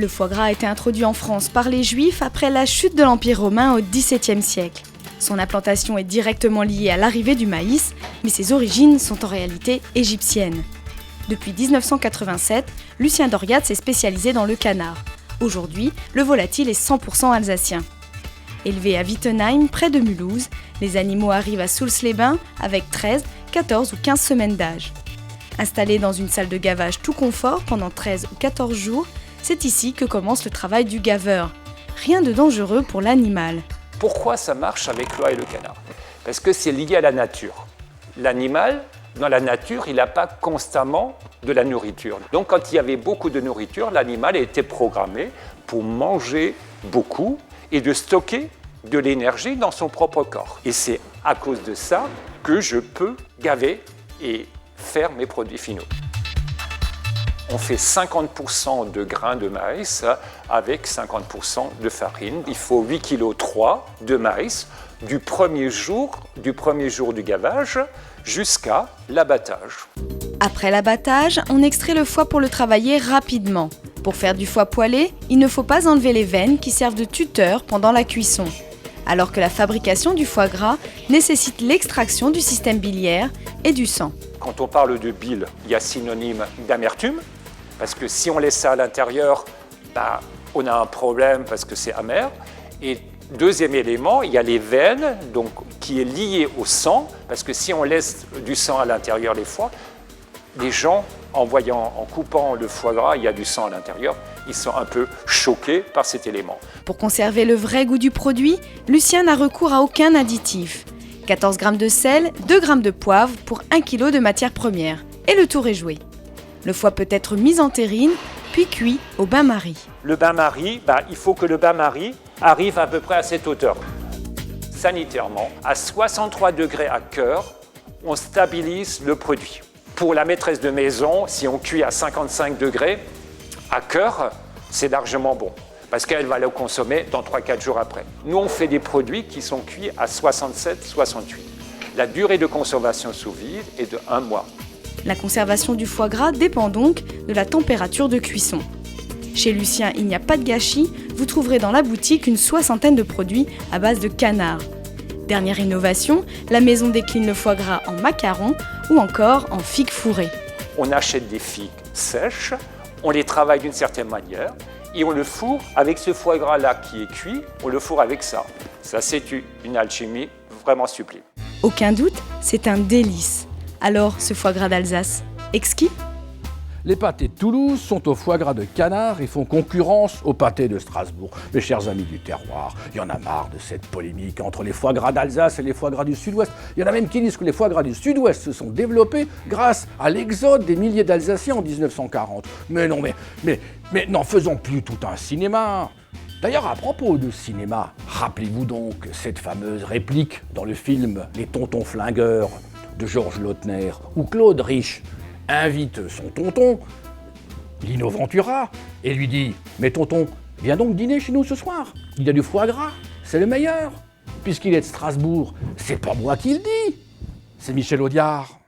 Le foie gras a été introduit en France par les Juifs après la chute de l'Empire romain au XVIIe siècle. Son implantation est directement liée à l'arrivée du maïs, mais ses origines sont en réalité égyptiennes. Depuis 1987, Lucien Dorgat s'est spécialisé dans le canard. Aujourd'hui, le volatile est 100% alsacien. Élevé à Wittenheim, près de Mulhouse, les animaux arrivent à Soultz-les-Bains avec 13, 14 ou 15 semaines d'âge. Installés dans une salle de gavage tout confort pendant 13 ou 14 jours, c'est ici que commence le travail du gaveur. Rien de dangereux pour l'animal. Pourquoi ça marche avec l'oie et le canard? Parce que c'est lié à la nature. L'animal, dans la nature, il n'a pas constamment de la nourriture. Donc quand il y avait beaucoup de nourriture, l'animal était programmé pour manger beaucoup et de stocker de l'énergie dans son propre corps. Et c'est à cause de ça que je peux gaver et faire mes produits finaux. On fait 50% de grains de maïs avec 50% de farine. Il faut 8,3 kg de maïs du premier jour du gavage jusqu'à l'abattage. Après l'abattage, on extrait le foie pour le travailler rapidement. Pour faire du foie poêlé, il ne faut pas enlever les veines qui servent de tuteur pendant la cuisson. Alors que la fabrication du foie gras nécessite l'extraction du système biliaire et du sang. Quand on parle de bile, il y a synonyme d'amertume, parce que si on laisse ça à l'intérieur, on a un problème parce que c'est amer. Et deuxième élément, il y a les veines, donc, qui est lié au sang, parce que si on laisse du sang à l'intérieur des foies, les gens, en coupant le foie gras, il y a du sang à l'intérieur, ils sont un peu choqués par cet élément. Pour conserver le vrai goût du produit, Lucien n'a recours à aucun additif. 14 g de sel, 2 g de poivre pour 1 kg de matière première. Et le tour est joué. Le foie peut être mis en terrine, puis cuit au bain-marie. Le bain-marie, il faut que le bain-marie arrive à peu près à cette hauteur. Sanitairement, à 63 degrés à cœur, on stabilise le produit. Pour la maîtresse de maison, si on cuit à 55 degrés à cœur, c'est largement bon, parce qu'elle va le consommer dans 3-4 jours après. Nous, on fait des produits qui sont cuits à 67-68. La durée de conservation sous vide est de 1 mois. La conservation du foie gras dépend donc de la température de cuisson. Chez Lucien, il n'y a pas de gâchis, vous trouverez dans la boutique une 60aine de produits à base de canard. Dernière innovation, la maison décline le foie gras en macarons ou encore en figues fourrées. On achète des figues sèches, on les travaille d'une certaine manière et on le fourre avec ce foie gras-là qui est cuit, on le fourre avec ça. Ça, c'est une alchimie vraiment sublime. Aucun doute, c'est un délice. Alors, ce foie gras d'Alsace, exquis? Les pâtés de Toulouse sont au foie gras de canard et font concurrence aux pâtés de Strasbourg. Mes chers amis du terroir, il y en a marre de cette polémique entre les foie gras d'Alsace et les foie gras du Sud-Ouest. Il y en a même qui disent que les foie gras du Sud-Ouest se sont développés grâce à l'exode des milliers d'Alsaciens en 1940. Mais non, mais n'en faisons plus tout un cinéma. D'ailleurs, à propos de cinéma, rappelez-vous donc cette fameuse réplique dans le film Les Tontons Flingueurs de Georges Lautner, où Claude Rich invite son tonton, Lino Ventura, et lui dit « Mais tonton, viens donc dîner chez nous ce soir. Il y a du foie gras, c'est le meilleur. Puisqu'il est de Strasbourg, c'est pas moi qui le dis, c'est Michel Audiard. »